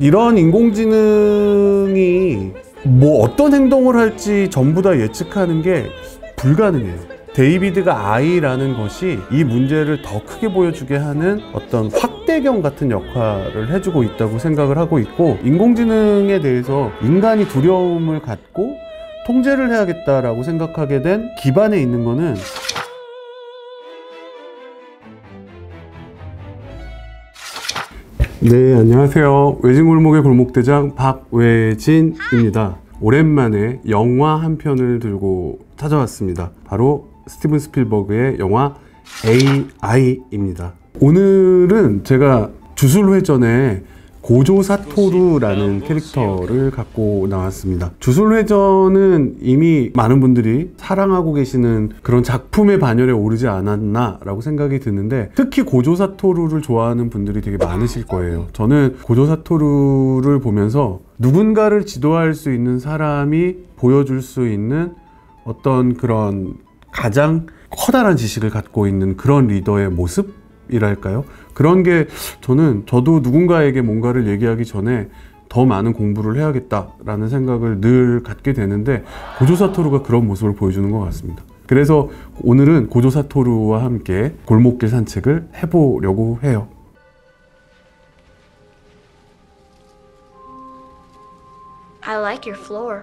이런 인공지능이 뭐 어떤 행동을 할지 전부 다 예측하는 게 불가능해요. 데이비드가 I라는 것이 이 문제를 더 크게 보여주게 하는 어떤 확대경 같은 역할을 해주고 있다고 생각을 하고 있고, 인공지능에 대해서 인간이 두려움을 갖고 통제를 해야겠다라고 생각하게 된 기반에 있는 거는 네, 안녕하세요. 외진골목의 골목대장 박외진입니다. 오랜만에 영화 한 편을 들고 찾아왔습니다. 바로 스티븐 스필버그의 영화 AI입니다. 오늘은 제가 주술회전에 고조 사토루라는 캐릭터를 갖고 나왔습니다. 주술회전은 이미 많은 분들이 사랑하고 계시는 그런 작품의 반열에 오르지 않았나 라고 생각이 드는데, 특히 고조 사토루를 좋아하는 분들이 되게 많으실 거예요. 저는 고조 사토루를 보면서 누군가를 지도할 수 있는 사람이 보여줄 수 있는 어떤 그런 가장 커다란 지식을 갖고 있는 그런 리더의 모습이랄까요? 그런 게 저도 누군가에게 뭔가를 얘기하기 전에 더 많은 공부를 해야겠다라는 생각을 늘 갖게 되는데, 고조 사토루가 그런 모습을 보여주는 것 같습니다. 그래서 오늘은 고조 사토루와 함께 골목길 산책을 해보려고 해요. I like your floor.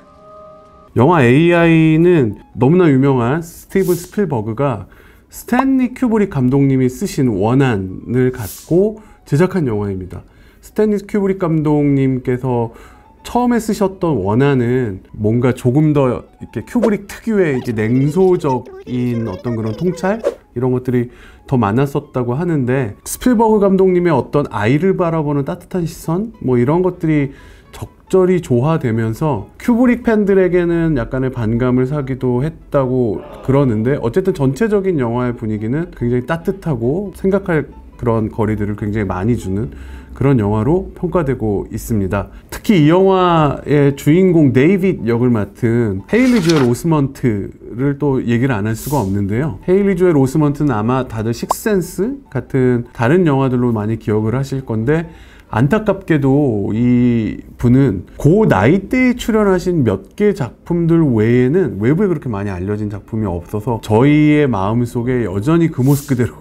영화 AI는 너무나 유명한 스티븐 스필버그가 스탠리 큐브릭 감독님이 쓰신 원안을 갖고 제작한 영화입니다. 스탠리 큐브릭 감독님께서 처음에 쓰셨던 원안은 뭔가 조금 더 이렇게 큐브릭 특유의 이제 냉소적인 어떤 그런 통찰? 이런 것들이 더 많았었다고 하는데, 스필버그 감독님의 어떤 아이를 바라보는 따뜻한 시선? 뭐 이런 것들이 적절히 조화되면서 큐브릭 팬들에게는 약간의 반감을 사기도 했다고 그러는데, 어쨌든 전체적인 영화의 분위기는 굉장히 따뜻하고 생각할 그런 거리들을 굉장히 많이 주는 그런 영화로 평가되고 있습니다. 특히 이 영화의 주인공 데이빗 역을 맡은 헤일리 조엘 오스먼트를 또 얘기를 안 할 수가 없는데요. 헤일리 조엘 오스먼트는 아마 다들 식센스 같은 다른 영화들로 많이 기억을 하실 건데, 안타깝게도 이 분은 그 나이대에 출연하신 몇 개 작품들 외에는 외부에 그렇게 많이 알려진 작품이 없어서 저희의 마음속에 여전히 그 모습 그대로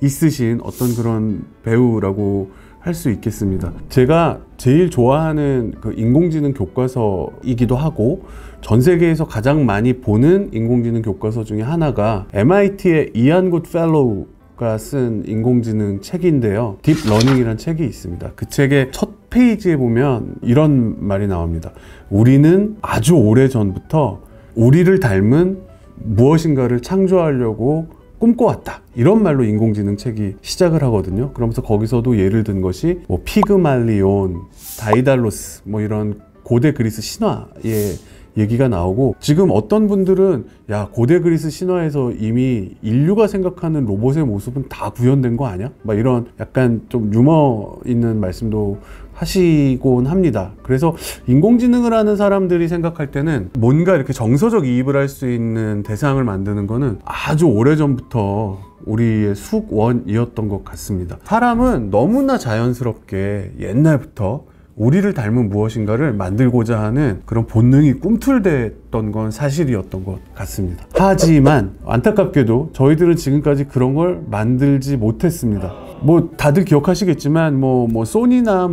있으신 어떤 그런 배우라고 할 수 있겠습니다. 제가 제일 좋아하는 그 인공지능 교과서이기도 하고, 전 세계에서 가장 많이 보는 인공지능 교과서 중에 하나가 MIT의 이안 굿펠로우가 쓴 인공지능 책인데요. 딥러닝이라는 책이 있습니다. 그 책의 첫 페이지에 보면 이런 말이 나옵니다. 우리는 아주 오래 전부터 우리를 닮은 무엇인가를 창조하려고 꿈꿔왔다. 이런 말로 인공지능 책이 시작을 하거든요. 그러면서 거기서도 예를 든 것이 뭐 피그말리온, 다이달로스, 뭐 이런 고대 그리스 신화의 얘기가 나오고, 지금 어떤 분들은 야, 고대 그리스 신화에서 이미 인류가 생각하는 로봇의 모습은 다 구현된 거 아니야? 막 이런 약간 좀 유머 있는 말씀도 하시곤 합니다. 그래서 인공지능을 하는 사람들이 생각할 때는 뭔가 이렇게 정서적 이입을 할 수 있는 대상을 만드는 거는 아주 오래전부터 우리의 숙원이었던 것 같습니다. 사람은 너무나 자연스럽게 옛날부터 우리를 닮은 무엇인가를 만들고자 하는 그런 본능이 꿈틀댔던 건 사실이었던 것 같습니다. 하지만 안타깝게도 저희들은 지금까지 그런 걸 만들지 못했습니다. 뭐 다들 기억하시겠지만 뭐 소니나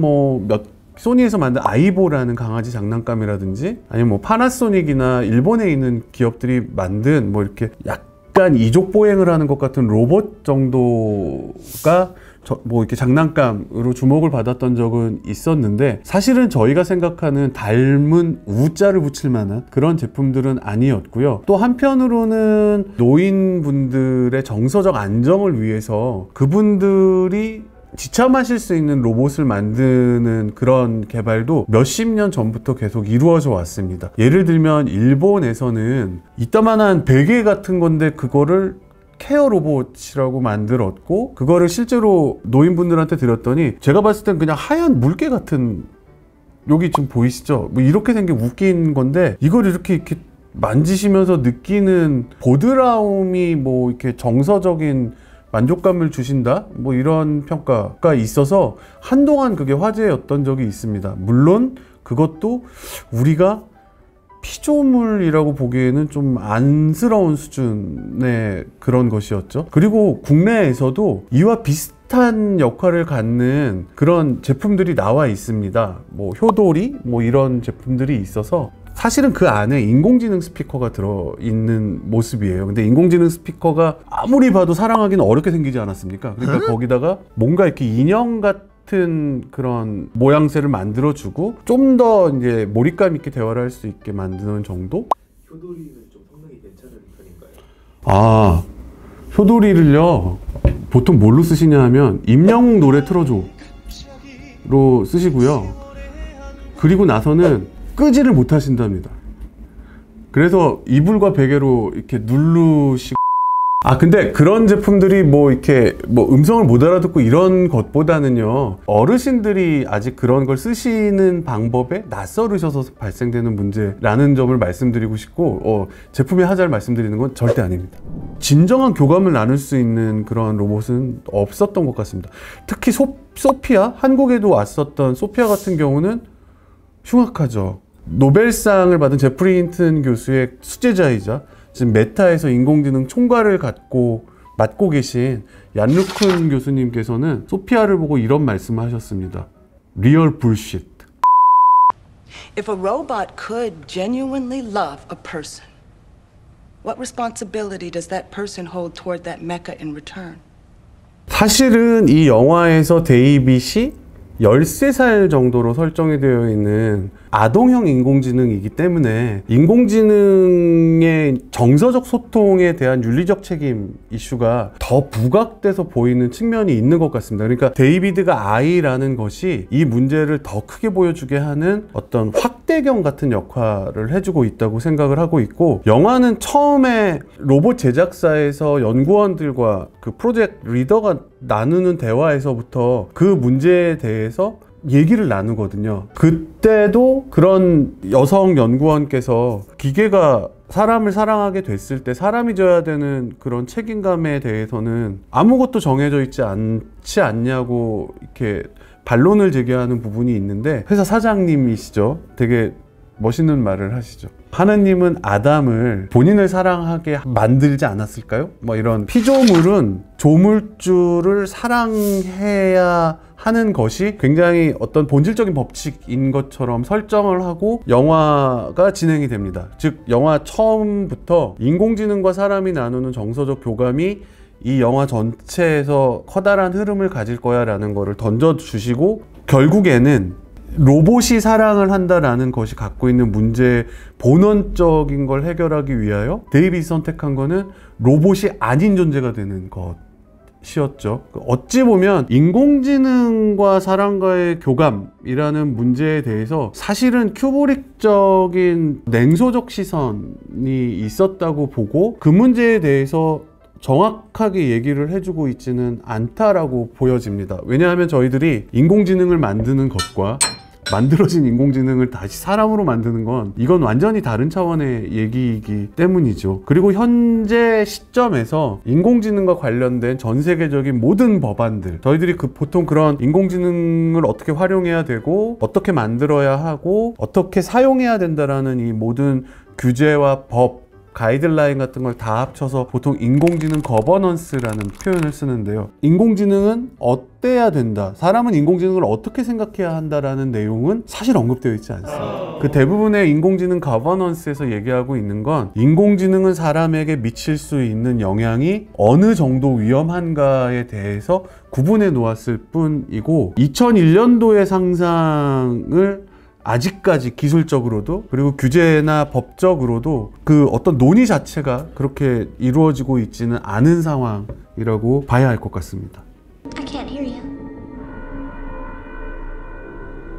소니에서 만든 아이보라는 강아지 장난감이라든지, 아니면 뭐 파나소닉이나 일본에 있는 기업들이 만든 뭐 이렇게 약간 이족 보행을 하는 것 같은 로봇 정도가 뭐 이렇게 장난감으로 주목을 받았던 적은 있었는데, 사실은 저희가 생각하는 닮은 우자를 붙일 만한 그런 제품들은 아니었고요. 또 한편으로는 노인분들의 정서적 안정을 위해서 그분들이 지참하실 수 있는 로봇을 만드는 그런 개발도 몇십 년 전부터 계속 이루어져 왔습니다. 예를 들면 일본에서는 이따만한 베개 같은 건데 그거를 케어 로봇이라고 만들었고, 그거를 실제로 노인분들한테 드렸더니 제가 봤을 땐 그냥 하얀 물개 같은, 여기 지금 보이시죠? 뭐 이렇게 생긴 웃긴 건데, 이걸 이렇게 만지시면서 느끼는 보드라움이 뭐 이렇게 정서적인 만족감을 주신다 뭐 이런 평가가 있어서 한동안 그게 화제였던 적이 있습니다. 물론 그것도 우리가 피조물이라고 보기에는 좀 안쓰러운 수준의 그런 것이었죠. 그리고 국내에서도 이와 비슷한 역할을 갖는 그런 제품들이 나와 있습니다. 뭐 효도리 뭐 이런 제품들이 있어서 사실은 그 안에 인공지능 스피커가 들어있는 모습이에요. 근데 인공지능 스피커가 아무리 봐도 사랑하기는 어렵게 생기지 않았습니까? 그러니까 거기다가 뭔가 이렇게 인형 같은 그런 모양새를 만들어주고 좀 더 이제 몰입감 있게 대화를 할 수 있게 만드는 정도? 효도리는 좀 성능이 괜찮은 편인가요? 아, 효도리를요 보통 뭘로 쓰시냐 하면 임영웅 노래 틀어줘 로 쓰시고요. 그리고 나서는 끄지를 못 하신답니다. 그래서 이불과 베개로 이렇게 누르시고 근데 그런 제품들이 뭐 이렇게 뭐 음성을 못 알아듣고 이런 것보다는요 어르신들이 아직 그런 걸 쓰시는 방법에 낯설으셔서 발생되는 문제라는 점을 말씀드리고 싶고 제품의 하자를 말씀드리는 건 절대 아닙니다. 진정한 교감을 나눌 수 있는 그런 로봇은 없었던 것 같습니다. 특히 소피아, 한국에도 왔었던 소피아 같은 경우는 흉악하죠. 노벨상을 받은 제프리 힌튼 교수의 수제자이자 지금 메타에서 인공지능 총괄을 맡고 계신 얀루큰 교수님께서는 소피아를 보고 이런 말씀을 하셨습니다. Real bullshit. If a robot could genuinely love a person, what responsibility does that person hold toward that mecha in return? 사실은 이 영화에서 데이빗이 13살 정도로 설정이 되어 있는 아동형 인공지능이기 때문에 인공지능의 정서적 소통에 대한 윤리적 책임 이슈가 더 부각돼서 보이는 측면이 있는 것 같습니다. 그러니까 데이비드가 아이라는 것이 이 문제를 더 크게 보여주게 하는 어떤 확대경 같은 역할을 해주고 있다고 생각을 하고 있고, 영화는 처음에 로봇 제작사에서 연구원들과 그 프로젝트 리더가 나누는 대화에서부터 그 문제에 대해서 얘기를 나누거든요. 그때도 그런 여성 연구원께서 기계가 사람을 사랑하게 됐을 때 사람이 져야 되는 그런 책임감에 대해서는 아무것도 정해져 있지 않지 않냐고 이렇게 반론을 제기하는 부분이 있는데, 회사 사장님이시죠. 되게 멋있는 말을 하시죠. 하느님은 아담을 본인을 사랑하게 만들지 않았을까요? 뭐 이런 피조물은 조물주를 사랑해야 하는 것이 굉장히 어떤 본질적인 법칙인 것처럼 설정을 하고 영화가 진행이 됩니다. 즉 영화 처음부터 인공지능과 사람이 나누는 정서적 교감이 이 영화 전체에서 커다란 흐름을 가질 거야 라는 거를 던져주시고, 결국에는 로봇이 사랑을 한다라는 것이 갖고 있는 문제의 본원적인 걸 해결하기 위하여 데이빗이 선택한 거는 로봇이 아닌 존재가 되는 것이었죠. 어찌 보면 인공지능과 사람과의 교감이라는 문제에 대해서 사실은 큐브릭적인 냉소적 시선이 있었다고 보고, 그 문제에 대해서 정확하게 얘기를 해주고 있지는 않다라고 보여집니다. 왜냐하면 저희들이 인공지능을 만드는 것과 만들어진 인공지능을 다시 사람으로 만드는 건 이건 완전히 다른 차원의 얘기이기 때문이죠. 그리고 현재 시점에서 인공지능과 관련된 전 세계적인 모든 법안들, 저희들이 보통 그런 인공지능을 어떻게 활용해야 되고 어떻게 만들어야 하고 어떻게 사용해야 된다라는 이 모든 규제와 법, 가이드라인 같은 걸 다 합쳐서 보통 인공지능 거버넌스라는 표현을 쓰는데요. 인공지능은 어때야 된다, 사람은 인공지능을 어떻게 생각해야 한다라는 내용은 사실 언급되어 있지 않습니다. 그 대부분의 인공지능 거버넌스에서 얘기하고 있는 건 인공지능은 사람에게 미칠 수 있는 영향이 어느 정도 위험한가에 대해서 구분해 놓았을 뿐이고, 2001년도의 상상을 아직까지 기술적으로도 그리고 규제나 법적으로도 그 어떤 논의 자체가 그렇게 이루어지고 있지는 않은 상황이라고 봐야 할 것 같습니다. I can't hear you.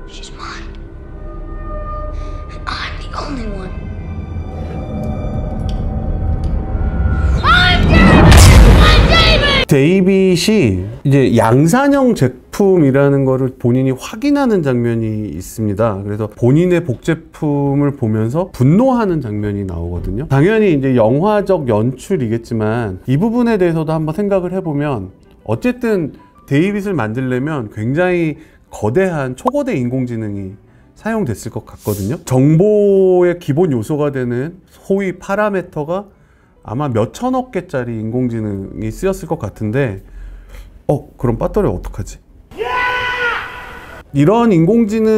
She's mine. And I'm the only one. I'm David! I'm David! 데이빗이 이제 양산형 제품이라는 거를 본인이 확인하는 장면이 있습니다. 그래서 본인의 복제품을 보면서 분노하는 장면이 나오거든요. 당연히 이제 영화적 연출이겠지만 이 부분에 대해서도 한번 생각을 해보면 어쨌든 데이빗을 만들려면 굉장히 거대한 초거대 인공지능이 사용됐을 것 같거든요. 정보의 기본 요소가 되는 소위 파라메터가 아마 몇 천억 개짜리 인공지능이 쓰였을 것 같은데 그럼 배터리 어떡하지? 이런 인공지능이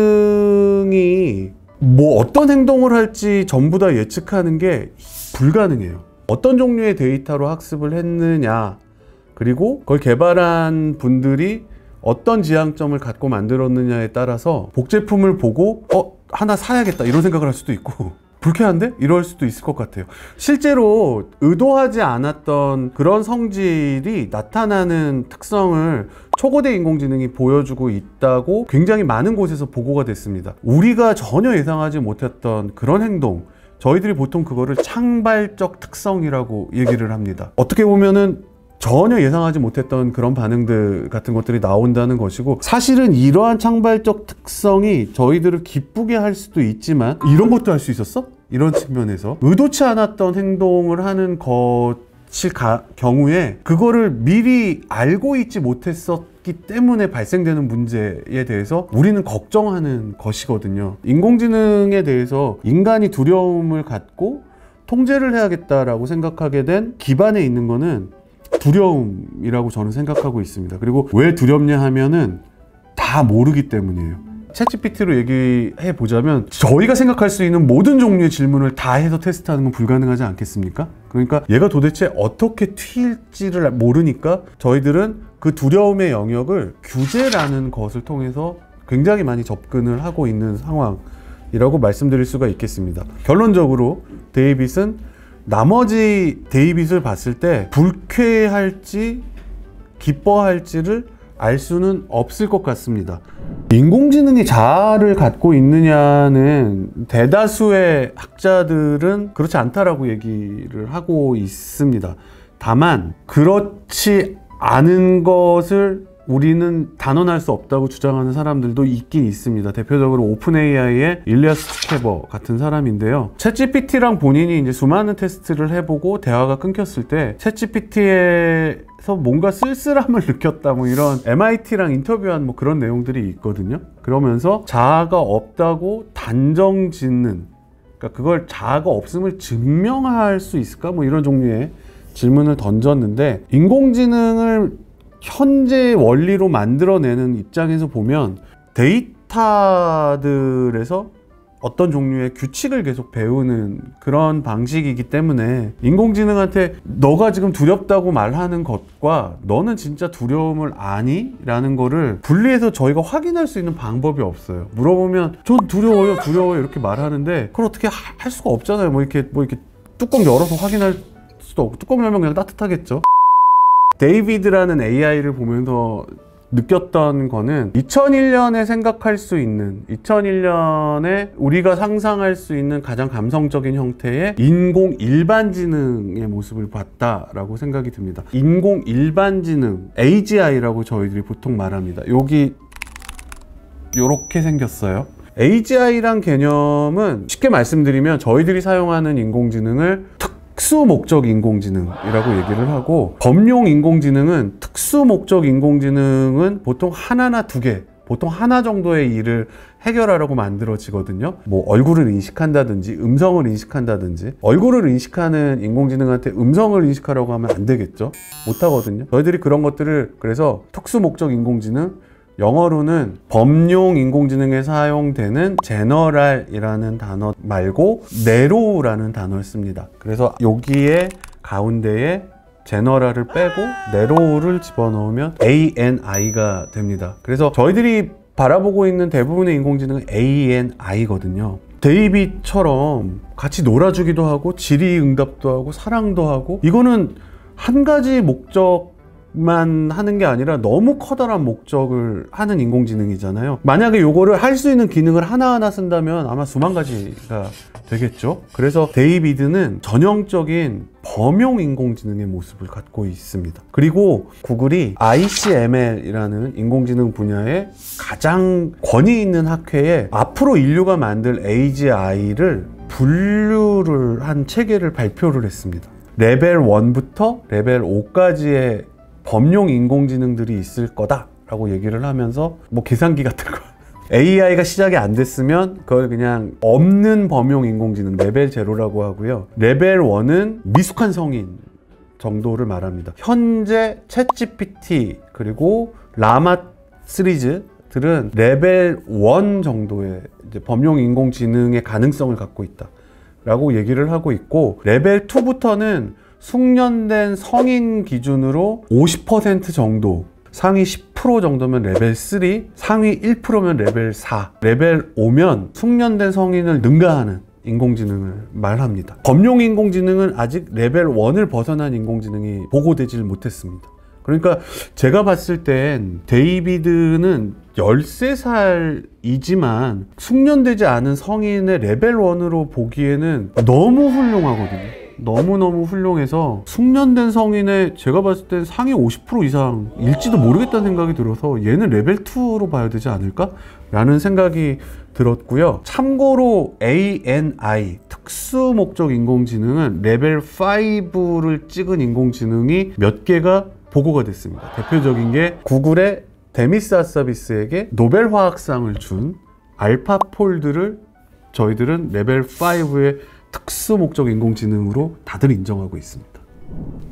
뭐 어떤 행동을 할지 전부 다 예측하는 게 불가능해요. 어떤 종류의 데이터로 학습을 했느냐, 그리고 그걸 개발한 분들이 어떤 지향점을 갖고 만들었느냐에 따라서 복제품을 보고 하나 사야겠다 이런 생각을 할 수도 있고 불쾌한데? 이럴 수도 있을 것 같아요. 실제로 의도하지 않았던 그런 성질이 나타나는 특성을 초거대 인공지능이 보여주고 있다고 굉장히 많은 곳에서 보고가 됐습니다. 우리가 전혀 예상하지 못했던 그런 행동, 저희들이 보통 그거를 창발적 특성이라고 얘기를 합니다. 어떻게 보면은 전혀 예상하지 못했던 그런 반응들 같은 것들이 나온다는 것이고, 사실은 이러한 창발적 특성이 저희들을 기쁘게 할 수도 있지만 이런 것도 할 수 있었어? 이런 측면에서 의도치 않았던 행동을 하는 것일 경우에 그거를 미리 알고 있지 못했었기 때문에 발생되는 문제에 대해서 우리는 걱정하는 것이거든요. 인공지능에 대해서 인간이 두려움을 갖고 통제를 해야겠다라고 생각하게 된 기반에 있는 거는 두려움이라고 저는 생각하고 있습니다. 그리고 왜 두렵냐 하면은 다 모르기 때문이에요. 챗GPT로 얘기해 보자면 저희가 생각할 수 있는 모든 종류의 질문을 다 해서 테스트하는 건 불가능하지 않겠습니까? 그러니까 얘가 도대체 어떻게 튈지를 모르니까 저희들은 그 두려움의 영역을 규제라는 것을 통해서 굉장히 많이 접근을 하고 있는 상황이라고 말씀드릴 수가 있겠습니다. 결론적으로 데이빗은 나머지 데이빗을 봤을 때 불쾌할지 기뻐할지를 알 수는 없을 것 같습니다. 인공지능이 자아를 갖고 있느냐는 대다수의 학자들은 그렇지 않다라고 얘기를 하고 있습니다. 다만 그렇지 않은 것을 우리는 단언할 수 없다고 주장하는 사람들도 있긴 있습니다. 대표적으로 오픈 AI의 일리아스 스케버 같은 사람인데요. 챗GPT랑 본인이 이제 수많은 테스트를 해보고 대화가 끊겼을 때 챗GPT에서 뭔가 쓸쓸함을 느꼈다, 뭐 이런 MIT랑 인터뷰한 뭐 그런 내용들이 있거든요. 그러면서 자아가 없다고 단정 짓는, 그러니까 그걸 자아가 없음을 증명할 수 있을까? 뭐 이런 종류의 질문을 던졌는데, 인공지능을 현재 원리로 만들어내는 입장에서 보면 데이터들에서 어떤 종류의 규칙을 계속 배우는 그런 방식이기 때문에 인공지능한테 너가 지금 두렵다고 말하는 것과 너는 진짜 두려움을 아니? 라는 거를 분리해서 저희가 확인할 수 있는 방법이 없어요. 물어보면 전 두려워요 이렇게 말하는데 그걸 어떻게 할 수가 없잖아요. 뭐 이렇게 뚜껑 열어서 확인할 수도 없고, 뚜껑 열면 그냥 따뜻하겠죠. 데이비드라는 AI를 보면서 느꼈던 거는 2001년에 생각할 수 있는, 2001년에 우리가 상상할 수 있는 가장 감성적인 형태의 인공 일반지능의 모습을 봤다라고 생각이 듭니다. 인공 일반지능, AGI라고 저희들이 보통 말합니다. 여기 요렇게 생겼어요. AGI란 개념은 쉽게 말씀드리면 저희들이 사용하는 인공지능을 특수 목적 인공지능이라고 얘기를 하고, 범용 인공지능은 특수 목적 인공지능은 보통 하나나 두 개, 보통 하나 정도의 일을 해결하려고 만들어지거든요. 뭐 얼굴을 인식한다든지 음성을 인식한다든지. 얼굴을 인식하는 인공지능한테 음성을 인식하라고 하면 안 되겠죠. 못 하거든요. 저희들이 그런 것들을, 그래서 특수 목적 인공지능, 영어로는 범용 인공지능에 사용되는 제너럴이라는 단어 말고 네로우라는 단어를 씁니다. 그래서 여기에 가운데에 제너럴을 빼고 네로우를 집어넣으면 ANI가 됩니다. 그래서 저희들이 바라보고 있는 대부분의 인공지능은 ANI거든요. 데이빗처럼 같이 놀아주기도 하고 질의응답도 하고 사랑도 하고, 이거는 한 가지 목적 만 하는 게 아니라 너무 커다란 목적을 하는 인공지능이잖아요. 만약에 요거를 할 수 있는 기능을 하나하나 쓴다면 아마 수만 가지가 되겠죠. 그래서 데이비드는 전형적인 범용 인공지능의 모습을 갖고 있습니다. 그리고 구글이 ICML이라는 인공지능 분야에 가장 권위 있는 학회에 앞으로 인류가 만들 AGI를 분류를 한 체계를 발표를 했습니다. 레벨 1부터 레벨 5까지의 범용 인공지능들이 있을 거다라고 얘기를 하면서 뭐 계산기 같은 거 AI가 시작이 안 됐으면 그걸 그냥 없는 범용 인공지능 레벨 0라고 하고요. 레벨 1은 미숙한 성인 정도를 말합니다. 현재 챗GPT 그리고 라마 시리즈들은 레벨 1 정도의 이제 범용 인공지능의 가능성을 갖고 있다 라고 얘기를 하고 있고, 레벨 2부터는 숙련된 성인 기준으로 50% 정도, 상위 10% 정도면 레벨 3, 상위 1%면 레벨 4, 레벨 5면 숙련된 성인을 능가하는 인공지능을 말합니다. 범용 인공지능은 아직 레벨 1을 벗어난 인공지능이 보고되질 못했습니다. 그러니까 제가 봤을 땐 데이비드는 13살이지만 숙련되지 않은 성인의 레벨 1으로 보기에는 너무 훌륭하거든요. 너무너무 훌륭해서 숙련된 성인의 제가 봤을 땐 상위 50% 이상일지도 모르겠다는 생각이 들어서 얘는 레벨 2로 봐야 되지 않을까? 라는 생각이 들었고요. 참고로 ANI 특수 목적 인공지능은 레벨 5를 찍은 인공지능이 몇 개가 보고가 됐습니다. 대표적인 게 구글의 데미스 하사비스에게 노벨 화학상을 준 알파폴드를 저희들은 레벨 5의 특수 목적 인공지능으로 다들 인정하고 있습니다.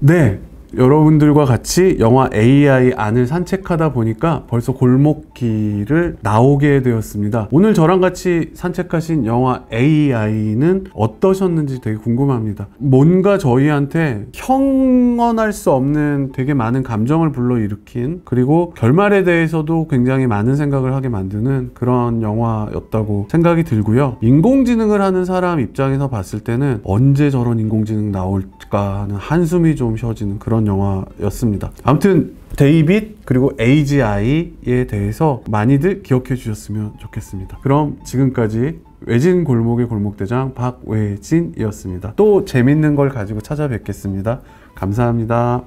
네, 여러분들과 같이 영화 AI 안을 산책하다 보니까 벌써 골목길을 나오게 되었습니다. 오늘 저랑 같이 산책하신 영화 AI는 어떠셨는지 되게 궁금합니다. 뭔가 저희한테 형언할 수 없는 되게 많은 감정을 불러일으킨, 그리고 결말에 대해서도 굉장히 많은 생각을 하게 만드는 그런 영화였다고 생각이 들고요. 인공지능을 하는 사람 입장에서 봤을 때는 언제 저런 인공지능 나올까 하는 한숨이 좀 쉬어지는 그런 영화였습니다. 아무튼 데이빗 그리고 AGI에 대해서 많이들 기억해 주셨으면 좋겠습니다. 그럼 지금까지 외진 골목의 골목대장 박외진이었습니다. 또 재밌는 걸 가지고 찾아뵙겠습니다. 감사합니다.